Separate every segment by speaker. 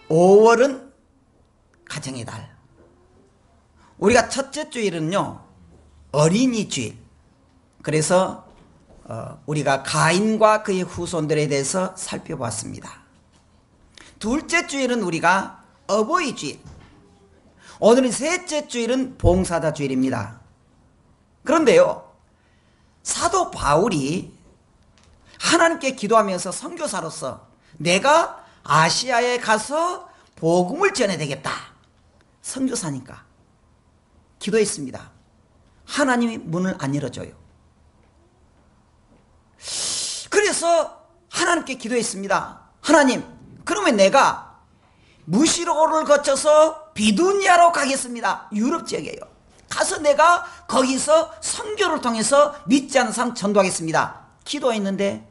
Speaker 1: (5월은) 가정의 달. 우리가 첫째 주일은요 어린이 주일. 그래서 우리가 가인과 그의 후손들에 대해서 살펴봤습니다. 둘째 주일은 우리가 어버이 주일. 오늘은 셋째 주일은 봉사자 주일입니다. 그런데요 사도 바울이 하나님께 기도하면서 선교사로서 내가 아시아에 가서 복음을 전해야 되겠다. 선교사니까 기도했습니다. 하나님이 문을 안 열어줘요. 그래서 하나님께 기도했습니다. 하나님, 그러면 내가 무시로를 거쳐서 비두니아로 가겠습니다. 유럽 지역이에요. 가서 내가 거기서 선교를 통해서 믿지 않는 사람 전도하겠습니다. 기도했는데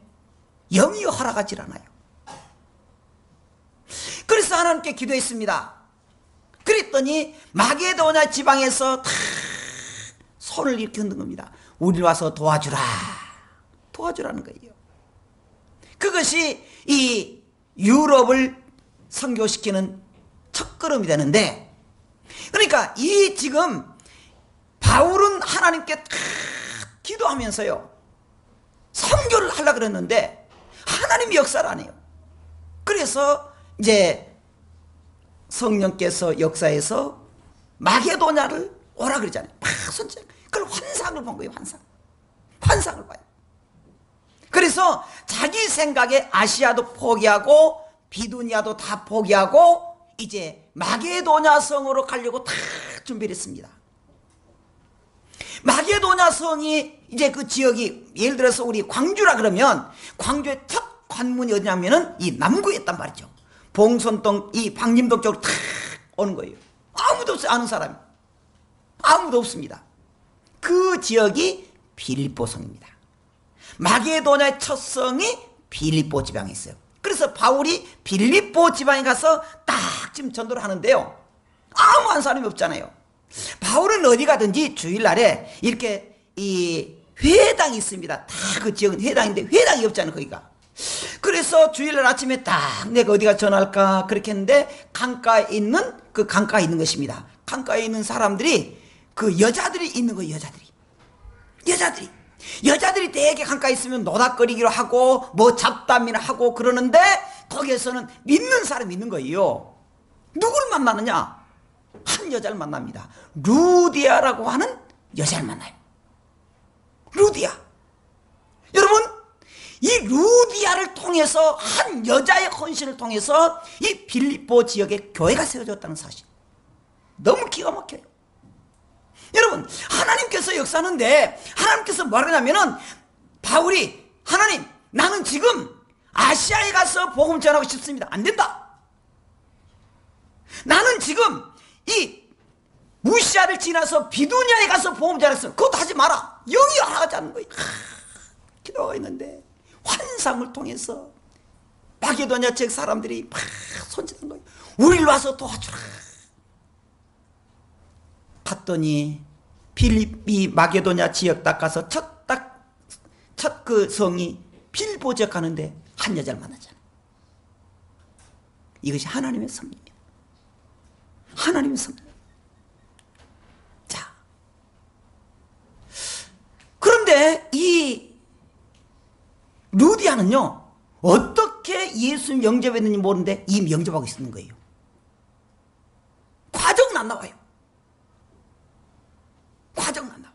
Speaker 1: 영이 허락하지 않아요. 그래서 하나님께 기도했습니다. 그랬더니 마게도냐 지방에서 다 손을 이렇게 흔든 겁니다. 우리를 와서 도와주라. 도와주라는 거예요. 그것이 이 유럽을 선교시키는 첫걸음이 되는데, 그러니까 이 지금 바울은 하나님께 다 기도하면서요 선교를 하려고 그랬는데 하나님이 역사를 안 해요. 그래서 이제 성령께서 역사해서 마게도냐를 오라 그러잖아요. 선지. 그걸 환상을 본 거예요. 환상을 봐요. 그래서 자기 생각에 아시아도 포기하고 비두니아도 다 포기하고 이제 마게도냐 성으로 가려고 다 준비를 했습니다. 마게도냐 성이 이제 그 지역이 예를 들어서 우리 광주라 그러면 광주의 첫 관문이 어디냐면은 이 남구였단 말이죠. 봉선동 이 방림동 쪽으로 탁 오는 거예요. 아무도 없어요. 아는 사람이 아무도 없습니다. 그 지역이 빌립보 성입니다. 마게도냐의 첫 성이 빌립보 지방에 있어요. 그래서 바울이 빌립보 지방에 가서 딱 지금 전도를 하는데요 아무한 사람이 없잖아요. 바울은 어디 가든지 주일날에 이렇게 이 회당이 있습니다. 다 그 지역은 회당인데 회당이 없잖아요 거기가. 그래서 주일날 아침에 딱 내가 어디가 전할까 그렇게 했는데 강가에 있는 그 강가에 있는 것입니다. 강가에 있는 사람들이 그 여자들이 있는 거예요. 여자들이 되게 강가에 있으면 노닥거리기로 하고 뭐 잡담이나 하고 그러는데 거기에서는 믿는 사람이 있는 거예요. 누구를 만나느냐? 한 여자를 만납니다. 루디아라고 하는 여자를 만나요. 루디아. 여러분 이 루디아를 통해서 한 여자의 헌신을 통해서 이 빌립보 지역에 교회가 세워졌다는 사실 너무 기가 막혀요. 여러분 하나님께서 역사하는데 하나님께서 뭐라 그러냐면은 바울이 하나님 나는 지금 아시아에 가서 복음 전하고 싶습니다. 안 된다. 나는 지금 이 무시아를 지나서 비두니아에 가서 복음 전했어. 그것도 하지 마라. 영이 허락하지 않는 거예요. 기도가 있는데 환상을 통해서 마게도냐 지역 사람들이 막 손짓한 거예요. 우리를 와서 도와주라. 갔더니 빌립비 마게도냐 지역 딱 가서 첫 그 성이 빌립보 지역 가는데 한 여자를 만나잖아요. 이것이 하나님의 섭리입니다. 하나님의 섭리. 자, 그런데 이 루디아는요 어떻게 예수님 영접했는지 모르는데 이미 영접하고 있는 거예요. 과정은 안 나와요. 과정은 안 나와.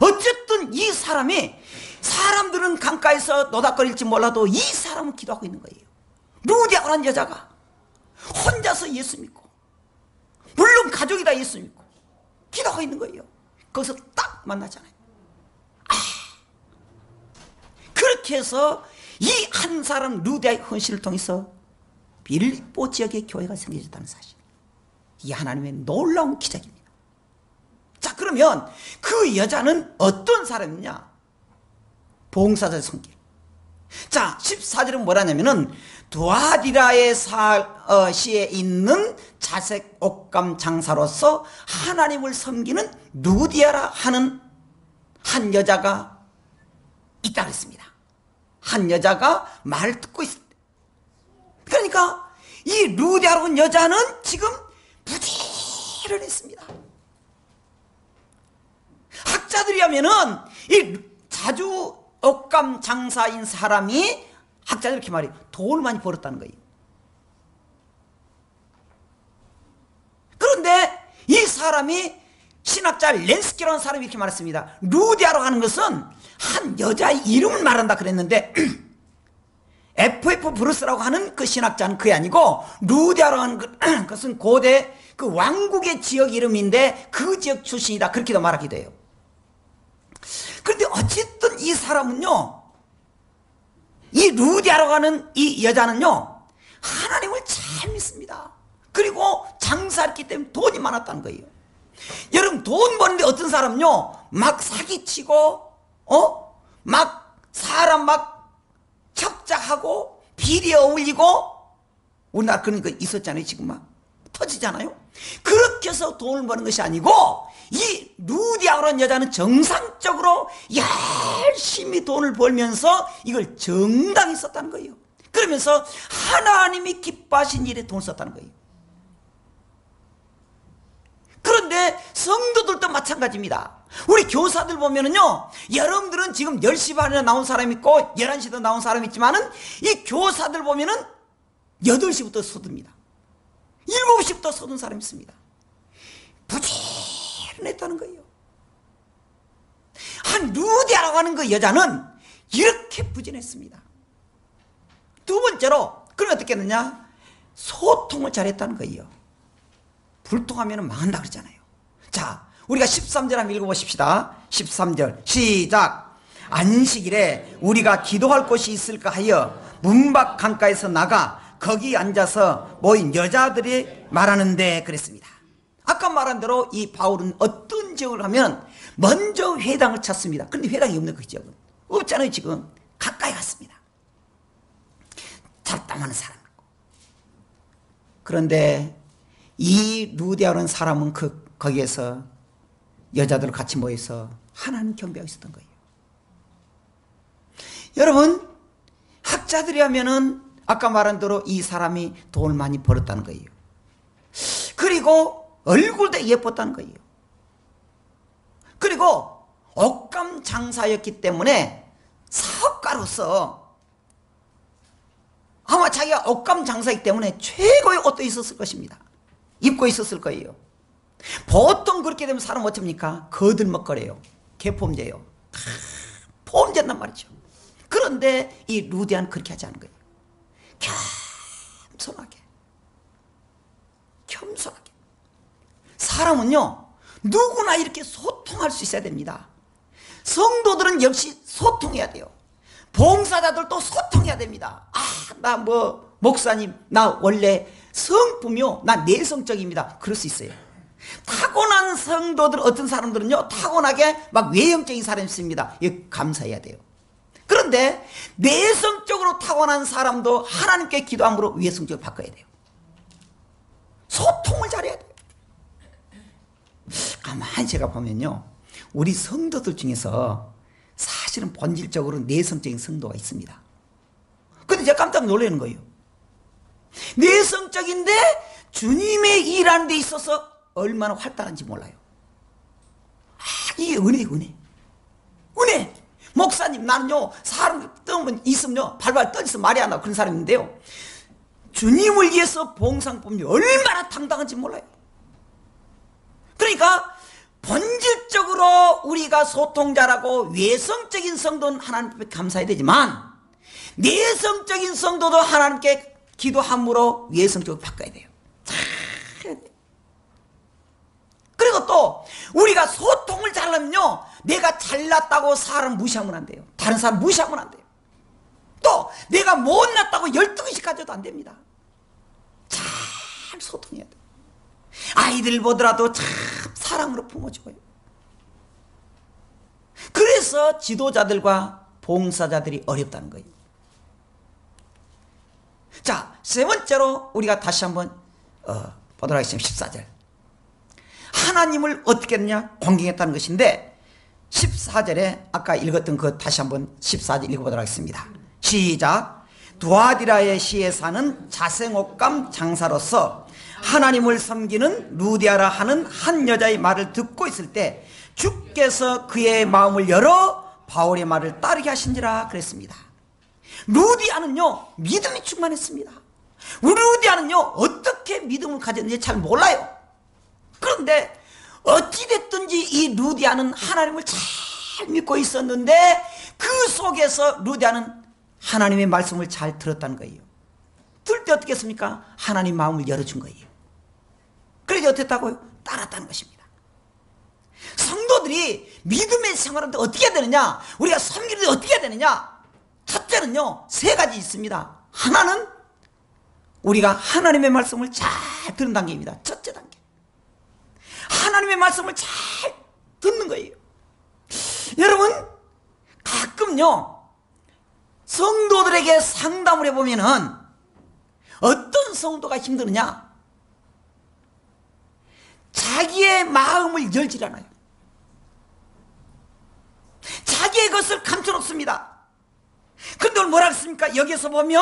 Speaker 1: 어쨌든 이 사람이 사람들은 강가에서 노닥거릴지 몰라도 이 사람은 기도하고 있는 거예요. 루디아라는 여자가 혼자서 예수 믿고 물론 가족이 다 예수 믿고 기도하고 있는 거예요. 거기서 딱 만나잖아요. 그렇게 해서 이 한 사람 루디아의 헌신을 통해서 빌립보 지역의 교회가 생겨졌다는 사실. 이 하나님의 놀라운 기적입니다. 자, 그러면 그 여자는 어떤 사람이냐? 봉사자의 성길. 자, 14절은 뭐라냐면은 두아디라의 시에 있는 자색 옷감 장사로서 하나님을 섬기는 루디아라 하는 한 여자가 있다 그랬습니다. 한 여자가 말을 듣고 있을 때. 그러니까 이 루디아라고 하는 여자는 지금 부지런했습니다. 학자들이 하면은 이 자주 옷감 장사인 사람이 학자들 이렇게 말해요. 돈을 많이 벌었다는 거예요. 그런데 이 사람이 신학자 렌스키라는 사람이 이렇게 말했습니다. 루디아라고 하는 것은 한 여자의 이름을 말한다 그랬는데 F.F. 브루스라고 하는 그 신학자는 그게 아니고 루디아라고 하는 것은 고대 그 왕국의 지역 이름인데 그 지역 출신이다 그렇게도 말하기도 해요. 그런데 어쨌든 이 사람은요, 이 루디아라고 하는 이 여자는요 하나님을 잘 믿습니다. 그리고 장사했기 때문에 돈이 많았다는 거예요. 여러분 돈 버는데 어떤 사람은요 막 사기치고 막 사람 막 협작하고 비리에 어울리고 우리나라 그런 거 있었잖아요. 지금 막 터지잖아요. 그렇게 해서 돈을 버는 것이 아니고 이 루디아라는 여자는 정상적으로 열심히 돈을 벌면서 이걸 정당히 썼다는 거예요. 그러면서 하나님이 기뻐하신 일에 돈을 썼다는 거예요. 그런데 성도들도 마찬가지입니다. 우리 교사들 보면은요, 여러분들은 지금 10시 반에 나온 사람 있고 11시도 나온 사람 있지만은 이 교사들 보면은 8시부터 서듭니다. 7시부터 서둔 사람 있습니다. 부지런했다는 거예요. 한 루디아라고 하는 그 여자는 이렇게 부지런했습니다. 두 번째로 그럼 어떻게 했느냐? 소통을 잘했다는 거예요. 불통하면 망한다 그러잖아요. 자, 우리가 13절 한번 읽어보십시다. 13절 시작. 안식일에 우리가 기도할 곳이 있을까 하여 문밖 강가에서 나가 거기 앉아서 모인 여자들이 말하는데 그랬습니다. 아까 말한 대로 이 바울은 어떤 지역을 가면 먼저 회당을 찾습니다. 그런데 회당이 없는 그 지역은 없잖아요. 지금 가까이 갔습니다. 잡담하는 사람. 그런데 이 루디아라는 사람은 거기에서 여자들 같이 모여서 하나님 경배하고 있었던 거예요. 여러분, 학자들이 하면은 아까 말한 대로 이 사람이 돈을 많이 벌었다는 거예요. 그리고 얼굴도 예뻤다는 거예요. 그리고 옷감 장사였기 때문에 사업가로서 아마 자기가 옷감 장사이기 때문에 최고의 옷도 있었을 것입니다. 입고 있었을 거예요. 보통 그렇게 되면 사람 어쩝니까? 거들먹거려요. 개폼제요. 폼제단 말이죠. 그런데 이 루디아는 그렇게 하지 않은 거예요. 겸손하게. 사람은요, 누구나 이렇게 소통할 수 있어야 됩니다. 성도들은 역시 소통해야 돼요. 봉사자들도 소통해야 됩니다. 나 목사님, 나 원래 성품이요, 나 내성적입니다. 그럴 수 있어요. 타고난 성도들, 어떤 사람들은요, 타고나게 막 외형적인 사람이 있습니다. 이거 감사해야 돼요. 그런데 내성적으로 타고난 사람도 하나님께 기도함으로 외성적으로 바꿔야 돼요. 소통을 잘해야 돼요. 가만히 제가 보면요, 우리 성도들 중에서 사실은 본질적으로 내성적인 성도가 있습니다. 근데 제가 깜짝 놀라는 거예요. 내성적인데 주님의 일하는 데 있어서 얼마나 활달한지 몰라요. 이게 은혜. 목사님, 나는요, 사람 떠면 있으면요, 발발 떠져서 말이 안 나고 그런 사람인데요, 주님을 위해서 봉사법이 얼마나 당당한지 몰라요. 그러니까 본질적으로 우리가 소통 잘하고 외성적인 성도는 하나님께 감사해야 되지만 내성적인 성도도 하나님께 기도함으로 외성적으로 바꿔야 돼요. 그리고 또 우리가 소통을 잘하면요, 내가 잘났다고 사람 무시하면 안 돼요. 다른 사람 무시하면 안 돼요. 또 내가 못났다고 12개씩 가져도 안 됩니다. 잘 소통해야 돼요. 아이들 보더라도 참 사랑으로 품어줘요. 그래서 지도자들과 봉사자들이 어렵다는 거예요. 자, 세 번째로 우리가 다시 한번 보도록 하겠습니다. 14절. 하나님을 어떻게 했느냐? 공경했다는 것인데, 14절에 아까 읽었던 그 다시 한번 14절 읽어보도록 하겠습니다. 시작. 두아디라의 시에 사는 자생옥감 장사로서 하나님을 섬기는 루디아라 하는 한 여자의 말을 듣고 있을 때 주께서 그의 마음을 열어 바울의 말을 따르게 하신지라 그랬습니다. 루디아는요 믿음이 충만했습니다. 루디아는요 어떻게 믿음을 가졌는지 잘 몰라요. 그런데 어찌됐든지 이 루디아는 하나님을 잘 믿고 있었는데 그 속에서 루디아는 하나님의 말씀을 잘 들었다는 거예요. 들을 때 어떻게 했습니까? 하나님 마음을 열어준 거예요. 그래서 어땠다고요? 따랐다는 것입니다. 성도들이 믿음의 생활을 어떻게 해야 되느냐? 우리가 섬기는데 어떻게 해야 되느냐? 첫째는요 3가지 있습니다. 하나는 우리가 하나님의 말씀을 잘 듣는 단계입니다. 첫째 단계. 하나님의 말씀을 잘 듣는 거예요. 여러분 가끔요 성도들에게 상담을 해보면은 어떤 성도가 힘드느냐? 자기의 마음을 열질 않아요. 자기의 것을 감춰놓습니다. 그런데 오늘 뭐라 했습니까? 여기서 보면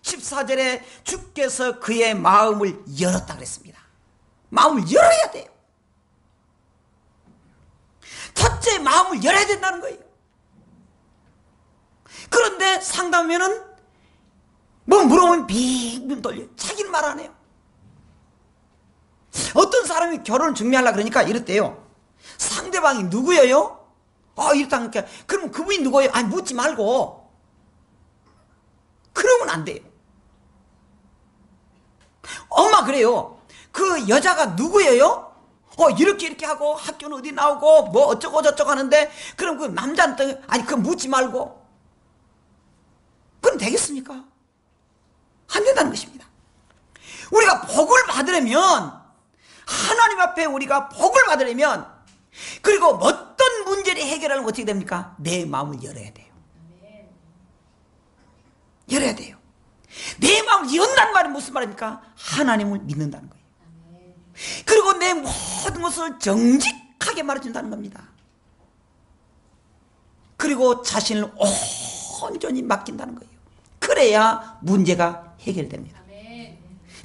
Speaker 1: 14절에 주께서 그의 마음을 열었다 그랬습니다. 마음을 열어야 돼요. 첫째 마음을 열어야 된다는 거예요. 그런데 상담하면은 뭐 물어보면 빙빙 돌려요. 자기는 말 안 해요. 어떤 사람이 결혼을 준비하려고 그러니까 이랬대요. 상대방이 누구예요? 이렇다 하니까 그럼 그분이 누구예요? 아니 묻지 말고. 그러면 안 돼요. 엄마 그래요. 그 여자가 누구예요? 이렇게 하고 학교는 어디 나오고 뭐 어쩌고 저쩌고 하는데 그럼 그 남자한테 아니 그거 묻지 말고. 그럼 되겠습니까? 안 된다는 것입니다. 우리가 복을 받으려면 하나님 앞에 우리가 복을 받으려면 그리고 어떤 문제를 해결하려면 어떻게 됩니까? 내 마음을 열어야 돼요. 열어야 돼요. 내 마음을 연다는 말은 무슨 말입니까? 하나님을 믿는다는 거예요. 그리고 내 모든 것을 정직하게 말해준다는 겁니다. 그리고 자신을 온전히 맡긴다는 거예요. 그래야 문제가 해결됩니다.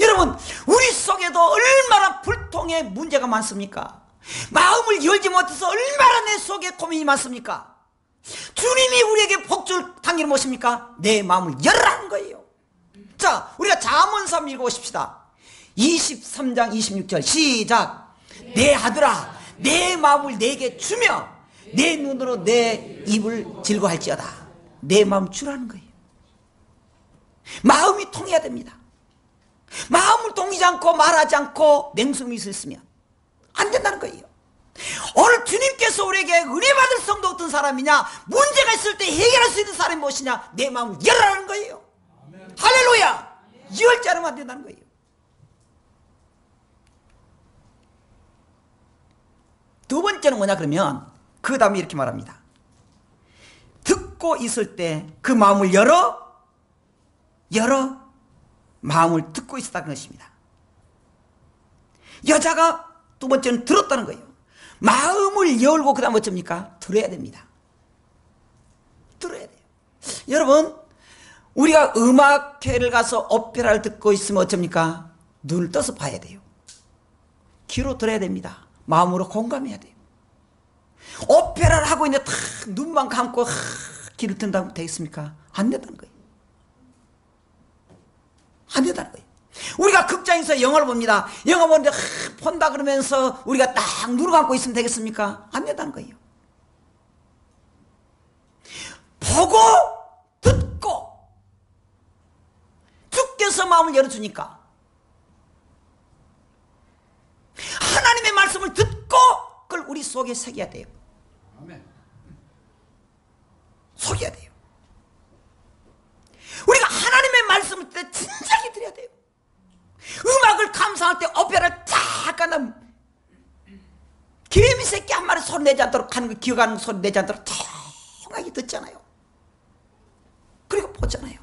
Speaker 1: 여러분 우리 속에도 얼마나 불통의 문제가 많습니까? 마음을 열지 못해서 얼마나 내 속에 고민이 많습니까? 주님이 우리에게 복줄 당기는 무엇입니까? 내 마음을 열라는 거예요. 자 우리가 잠언서 한번 읽어보십시다. 23장 26절 시작. 내 아들아 내 마음을 내게 주며 내 눈으로 내 입을 즐거워할지어다. 내 마음 주라는 거예요. 마음이 통해야 됩니다. 마음을 동이지 않고 말하지 않고 냉성이 있으면 안 된다는 거예요. 오늘 주님께서 우리에게 은혜 받을 성도 어떤 사람이냐? 문제가 있을 때 해결할 수 있는 사람이 무엇이냐? 내 마음을 열라는 거예요. 아멘. 할렐루야. 열지 않으면 안 된다는 거예요. 두 번째는 뭐냐 그러면 그 다음에 이렇게 말합니다. 듣고 있을 때 그 마음을 열어 마음을 듣고 있었다는 것입니다. 여자가 두 번째는 들었다는 거예요. 마음을 열고 그 다음 어쩝니까? 들어야 됩니다. 들어야 돼요. 여러분 우리가 음악회를 가서 오페라를 듣고 있으면 어쩝니까? 눈을 떠서 봐야 돼요. 귀로 들어야 됩니다. 마음으로 공감해야 돼요. 오페라를 하고 있는데 탁 눈만 감고 귀를 든다면 되겠습니까? 안 된다는 거예요. 안 된다는 거예요. 우리가 극장에서 영화를 봅니다. 영화 보는데 본다 그러면서 우리가 딱 눈을 감고 있으면 되겠습니까? 안 된다는 거예요. 보고 듣고 주께서 마음을 열어주니까 하나님의 말씀을 듣고 그걸 우리 속에 새겨야 돼요. 속여야 돼요. 우리가 하나님의 말씀을 듣을 때 진작에 들어야 돼요. 음악을 감상할 때 오페라를 딱 가면 개미 새끼 한 마리 소리 내지 않도록 하는 거 기어가는 소리 내지 않도록 조용하게 듣잖아요. 그리고 보잖아요.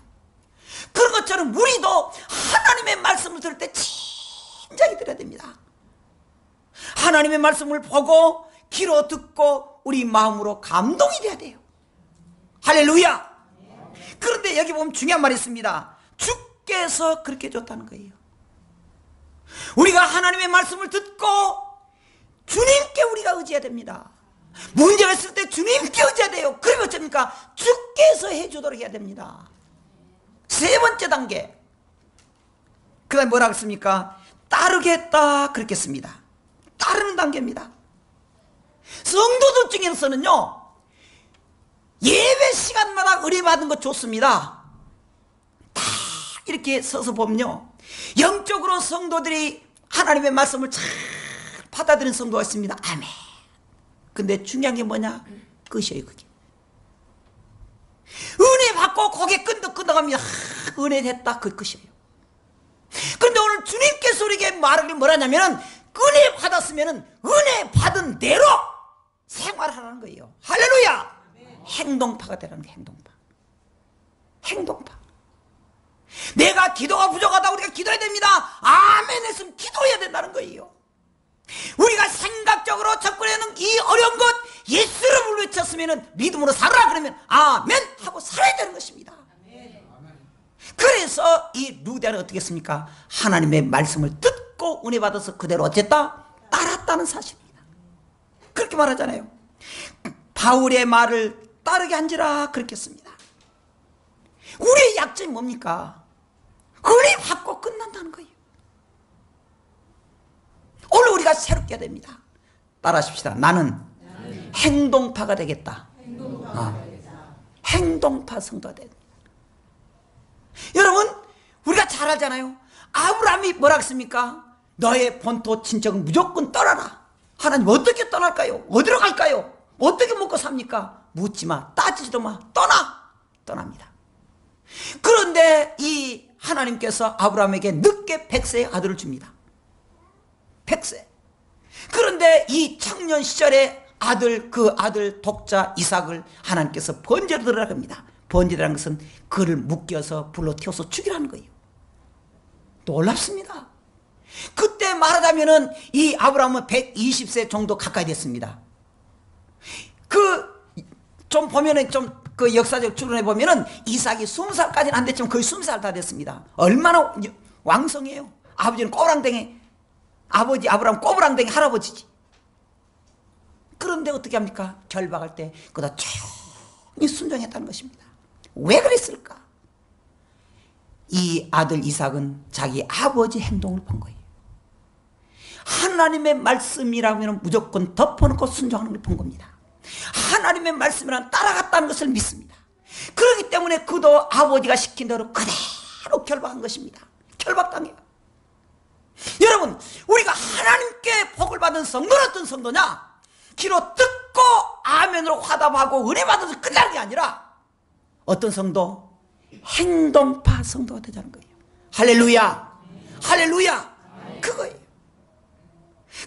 Speaker 1: 그런 것처럼 우리도 하나님의 말씀을 들을 때 진작에 들어야 됩니다. 하나님의 말씀을 보고 귀로 듣고 우리 마음으로 감동이 돼야 돼요. 할렐루야. 그런데 여기 보면 중요한 말이 있습니다. 주께서 그렇게 줬다는 거예요. 우리가 하나님의 말씀을 듣고 주님께 우리가 의지해야 됩니다. 문제가 있을 때 주님께 의지해야 돼요. 그러면 어쩝니까? 주께서 해주도록 해야 됩니다. 세 번째 단계. 그 다음에 뭐라고 했습니까? 따르겠다 그렇겠습니다. 따르는 단계입니다. 성도들 중에서는요, 예배 시간마다 은혜 받은 거 좋습니다. 다 이렇게 서서 보면요, 영적으로 성도들이 하나님의 말씀을 잘 받아들이는 성도가 있습니다. 아멘. 근데 중요한 게 뭐냐? 끝이에요. 그게 은혜 받고 고개 끈덕끈덕합니다. 은혜 됐다. 그 끝이에요. 그런데 오늘 주님께서 우리에게 말하기 뭐라냐면은, 은혜 받았으면은 은혜 받은 대로 생활하라는 거예요. 할렐루야. 행동파가 되라는 게 행동파. 행동파. 내가 기도가 부족하다 우리가 기도해야 됩니다. 아멘 했으면 기도해야 된다는 거예요. 우리가 생각적으로 접근하는 이 어려운 것 예수를 외쳤으면 믿음으로 살아라 그러면 아멘 하고 살아야 되는 것입니다. 그래서 이 루디아는 어떻게 했습니까? 하나님의 말씀을 듣고 은혜 받아서 그대로 어쨌다? 따랐다는 사실입니다. 그렇게 말하잖아요. 바울의 말을 따르게 한지라 그렇게 했습니다. 우리의 약점이 뭡니까? 은혜 받고 끝난다는 거예요. 오늘 우리가 새롭게 해야 됩니다. 따라하십시다. 나는 행동파가 되겠다. 행동파 성도가 되겠다. 여러분, 우리가 잘 알잖아요. 아브라함이 뭐라 했습니까? 너의 본토 친척은 무조건 떠나라. 하나님 어떻게 떠날까요? 어디로 갈까요? 어떻게 먹고 삽니까? 묻지 마, 따지지도 마, 떠납니다. 그런데 이 하나님께서 아브라함에게 늦게 100세의 아들을 줍니다. 100세. 그런데 이 청년 시절에 그 아들 독자 이삭을 하나님께서 번제로 드리라고 합니다. 번제라는 것은 그를 묶여서 불로 태워서 죽이라는 거예요. 놀랍습니다. 그때 말하자면은 이 아브라함은 120세 정도 가까이 됐습니다. 좀 보면은 그 역사적 추론해 보면은 이삭이 20살까지는 안 됐지만 거의 20살 다 됐습니다. 얼마나 왕성해요. 아버지는 꼬부랑댕이, 아버지 아브라함 꼬부랑댕이 할아버지지. 그런데 어떻게 합니까? 결박할 때 그다 조용히 순종했다는 것입니다. 왜 그랬을까? 이 아들 이삭은 자기 아버지 행동을 본 거예요. 하나님의 말씀이라면 무조건 덮어놓고 순종하는 걸 본 겁니다. 하나님의 말씀이란 따라갔다는 것을 믿습니다. 그렇기 때문에 그도 아버지가 시킨 대로 그대로 결박한 것입니다. 결박당해요. 여러분, 우리가 하나님께 복을 받은 성도는 어떤 성도냐? 귀로 듣고 아멘으로 화답하고 은혜 받아서 끝나는 게 아니라 어떤 성도? 행동파 성도가 되자는 거예요. 할렐루야. 할렐루야. 그거예요.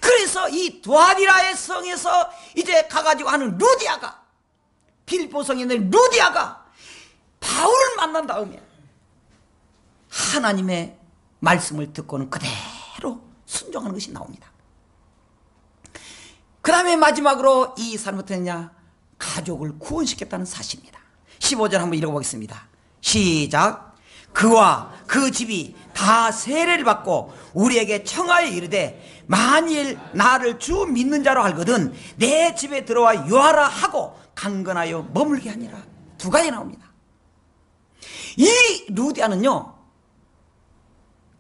Speaker 1: 그래서 이 두아디라의 성에서 이제 가가지고 하는 루디아가, 빌보 성에 있는 루디아가 바울을 만난 다음에 하나님의 말씀을 듣고는 그대로 순종하는 것이 나옵니다. 그 다음에 마지막으로 이 사람은 어떻게 했냐? 가족을 구원시켰다는 사실입니다. 15절 한번 읽어보겠습니다. 시작. 그와 그 집이 다 세례를 받고 우리에게 청하여 이르되 만일 나를 주 믿는 자로 알거든 내 집에 들어와 유하라 하고 강건하여 머물게 하니라. 두 가지 나옵니다. 이 루디아는요,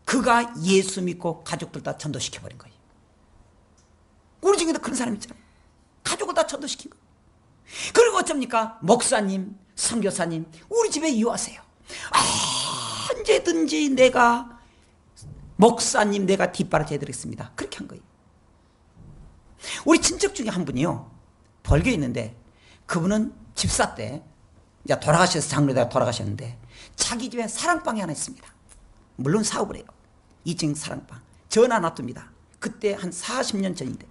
Speaker 1: 그가 예수 믿고 가족들 다 전도시켜버린 거예요. 우리 중에도 그런 사람 있잖아요. 가족을 다 전도시킨 거예요. 그리고 어쩝니까? 목사님, 선교사님, 우리 집에 유하세요. 언제든지 내가 목사님 내가 뒷바라지 해드리겠습니다. 그렇게 한 거예요. 우리 친척 중에 한 분이요, 벌교에 있는데 그분은 집사 때 이제 돌아가셔서 장로대가 돌아가셨는데 자기 집에 사랑방이 하나 있습니다. 물론 사업을 해요. 2층 사랑방. 전화 놔둡니다. 그때 한 40년 전인데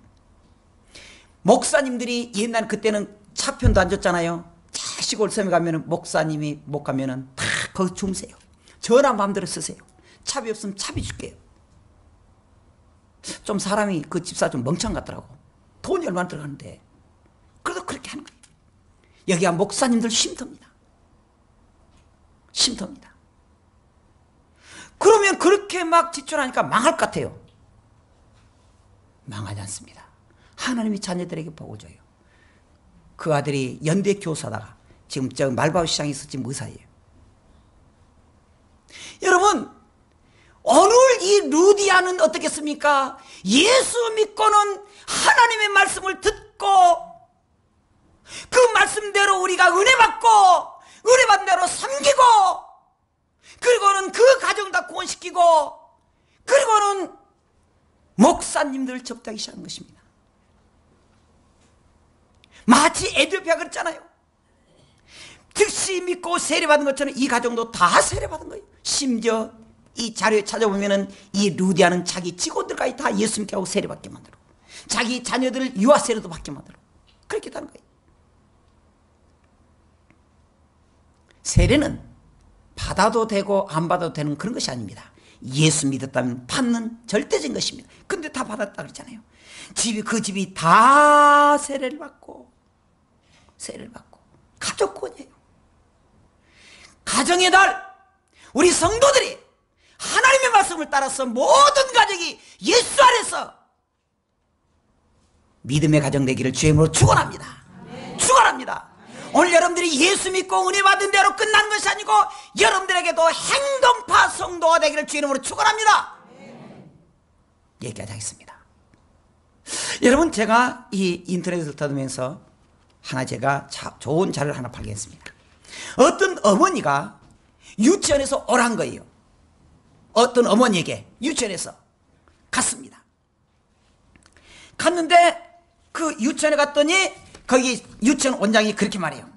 Speaker 1: 목사님들이 옛날 그때는 차편도 안 줬잖아요. 시골 섬에 가면은 목사님이 못 가면은 다 거기 주무세요. 전화 마음대로 쓰세요. 차비 없으면 차비 줄게요. 좀 사람이 그 집사 좀 멍청 같더라고. 돈이 얼마나 들어가는데. 그래도 그렇게 하는 거예요. 여기가 목사님들 쉼터입니다. 쉼터입니다. 그러면 그렇게 막 지출하니까 망할 것 같아요. 망하지 않습니다. 하나님이 자녀들에게 복을 줘요. 그 아들이 연대 교사다가 지금 저 말바우 시장에서 지금 의사예요. 여러분, 오늘 이 루디아는 어떻겠습니까? 예수 믿고는 하나님의 말씀을 듣고 그 말씀대로 우리가 은혜 받고 은혜 받은 대로 섬기고 그리고는 그 가정 다 구원시키고 그리고는 목사님들을 접대하기 시작한 것입니다. 마치 에디오피아가 그랬잖아요. 즉시 믿고 세례받은 것처럼 이 가정도 다 세례받은 거예요. 심지어 이 자료에 찾아보면은 이 루디아는 자기 직원들까지 다 예수 믿게 하고 세례받게 만들어. 자기 자녀들을 유아 세례도 받게 만들어. 그렇게 하는 거예요. 세례는 받아도 되고 안 받아도 되는 그런 것이 아닙니다. 예수 믿었다면 받는 절대적인 것입니다. 근데 다 받았다 그랬잖아요. 그 집이 다 세례를 받고 가족 구원이에요. 가정의 날 우리 성도들이 하나님의 말씀을 따라서 모든 가정이 예수 안에서 믿음의 가정 되기를 주의 이름으로 축원합니다. 축원합니다. 오늘 여러분들이 예수 믿고 은혜 받은 대로 끝난 것이 아니고 여러분들에게도 행동파 성도가 되기를 주의 이름으로 축원합니다. 여기까지 하겠습니다. 여러분, 제가 이 인터넷을 찾으면서 하나 제가 좋은 자료를 하나 발견했습니다. 어떤 어머니가 유치원에서 오란 거예요. 어떤 어머니에게 유치원에서 갔습니다. 갔는데 그 유치원에 갔더니 거기 유치원 원장이 그렇게 말해요.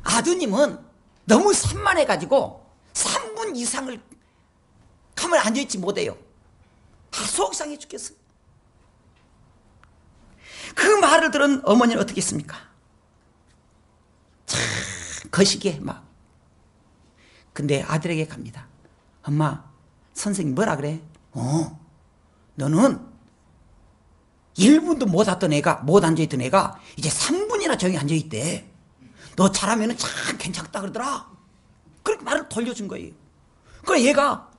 Speaker 1: 아드님은 너무 산만해가지고 3분 이상을 가만히 앉아있지 못해요. 속상해 죽겠어요. 그 말을 들은 어머니는 어떻게 했습니까? 참 거시기에 막. 근데 아들에게 갑니다. 엄마, 선생님 뭐라 그래? 너는 1분도 못 앉아있던 애가 이제 3분이나 저기 앉아있대. 너 잘하면 참 괜찮다 그러더라. 그렇게 말을 돌려준 거예요. 그래 얘가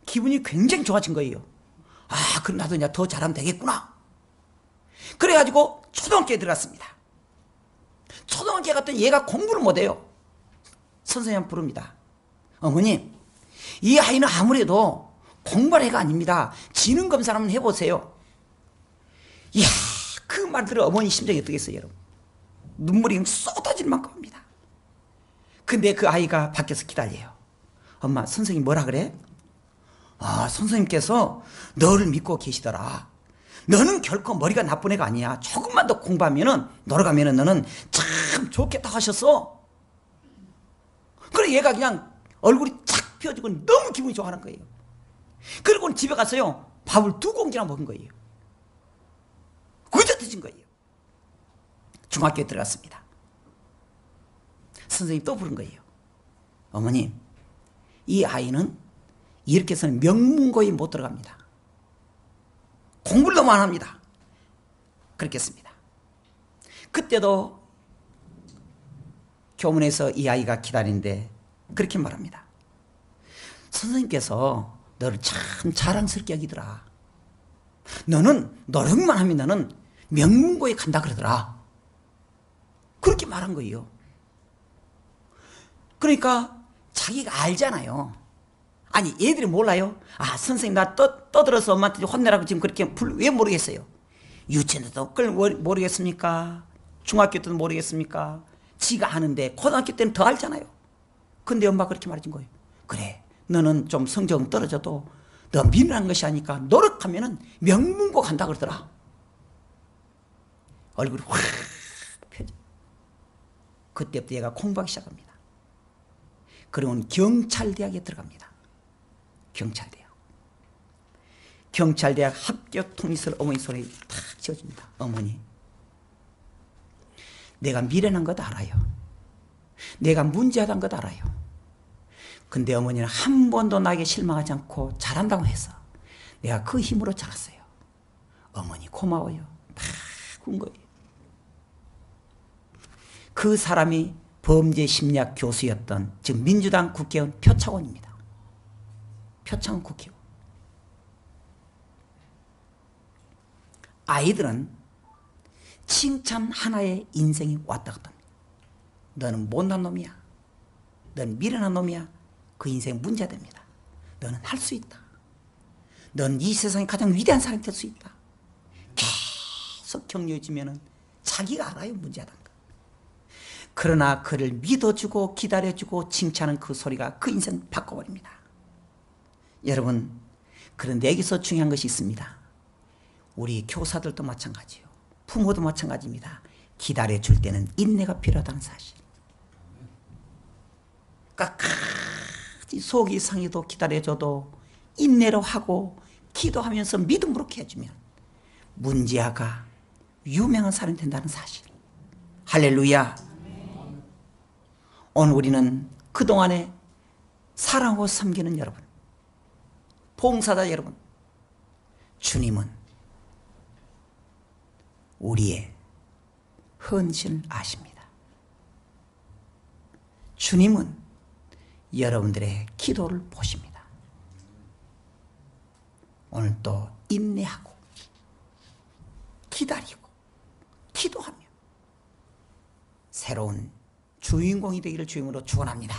Speaker 1: 기분이 굉장히 좋아진 거예요. 아, 그럼 나도 이제 더 잘하면 되겠구나. 그래가지고 초등학교에 들어갔습니다. 초등학교에 갔더니 얘가 공부를 못해요. 선생님 부릅니다. 어머님, 이 아이는 아무래도 공부할 애가 아닙니다. 지능 검사를 한번 해보세요. 이야, 그 말 들어 어머니 심정이 어떻겠어요, 여러분? 눈물이 쏟아질 만큼 합니다. 근데 그 아이가 밖에서 기다려요. 엄마, 선생님 뭐라 그래? 아, 선생님께서 너를 믿고 계시더라. 너는 결코 머리가 나쁜 애가 아니야. 조금만 더 공부하면은, 놀아가면은 너는 참 좋겠다 하셨어. 그래 얘가 그냥 얼굴이 착 펴지고 너무 기분이 좋아하는 거예요. 그리고 집에 가서요, 밥을 2공기나 먹은 거예요. 그저 드신 거예요. 중학교에 들어갔습니다. 선생님 또 부른 거예요. 어머님, 이 아이는 이렇게 해서는 명문고에 못 들어갑니다. 공부를 너무 안 합니다. 그렇게 했습니다. 그때도 교문에서 이 아이가 기다리는데 그렇게 말합니다. 선생님께서 너를 참 자랑스럽게 여기더라. 너는 노력만 하면 너는 명문고에 간다 그러더라. 그렇게 말한 거예요. 그러니까 자기가 알잖아요. 아니 얘들이 몰라요. 아, 선생님 나 떠들어서 엄마한테 혼내라고 지금 그렇게 왜 모르겠어요. 유치원에도 그걸 모르겠습니까? 중학교 때도 모르겠습니까? 지가 아는데 고등학교 때는 더 알잖아요. 근데 엄마가 그렇게 말해준 거예요. 그래, 너는 좀 성적은 떨어져도 너 미련한 것이 아니까 노력하면은 명문고 간다 그러더라. 얼굴이 확 펴져. 그때부터 얘가 공부하기 시작합니다. 그러면 경찰대학에 들어갑니다. 경찰대학. 경찰대학 합격 통지서를 어머니 손에 탁 쥐어줍니다. 어머니, 내가 미련한 것 알아요. 내가 문제하다는 것 알아요. 근데 어머니는 한 번도 나에게 실망하지 않고 잘한다고 해서 내가 그 힘으로 자랐어요. 어머니 고마워요. 막 군 거예요. 그 사람이 범죄 심리학 교수였던 지금 민주당 국회의원 표창원입니다. 표창원 국회의원. 아이들은 칭찬 하나에 인생이 왔다 갔다 합니다. 너는 못난 놈이야. 너는 미련한 놈이야. 그 인생 문제됩니다. 너는 할 수 있다. 너는 이 세상에 가장 위대한 사람이 될 수 있다. 계속 격려해주면 자기가 알아요, 문제하다는 거. 그러나 그를 믿어주고 기다려주고 칭찬하는 그 소리가 그 인생 바꿔버립니다. 여러분, 그런데 여기서 중요한 것이 있습니다. 우리 교사들도 마찬가지요. 부모도 마찬가지입니다. 기다려줄 때는 인내가 필요하다는 사실. 끝까지 속이 상해도 기다려줘도 인내로 하고 기도하면서 믿음으로 해주면 문제아가 유명한 사람이 된다는 사실. 할렐루야. 오늘 우리는 그동안에 사랑하고 섬기는 여러분, 봉사자 여러분, 주님은 우리의 헌신을 아십니다. 주님은 여러분들의 기도를 보십니다. 오늘 또 인내하고 기다리고 기도하며 새로운 주인공이 되기를 주임으로 축원합니다.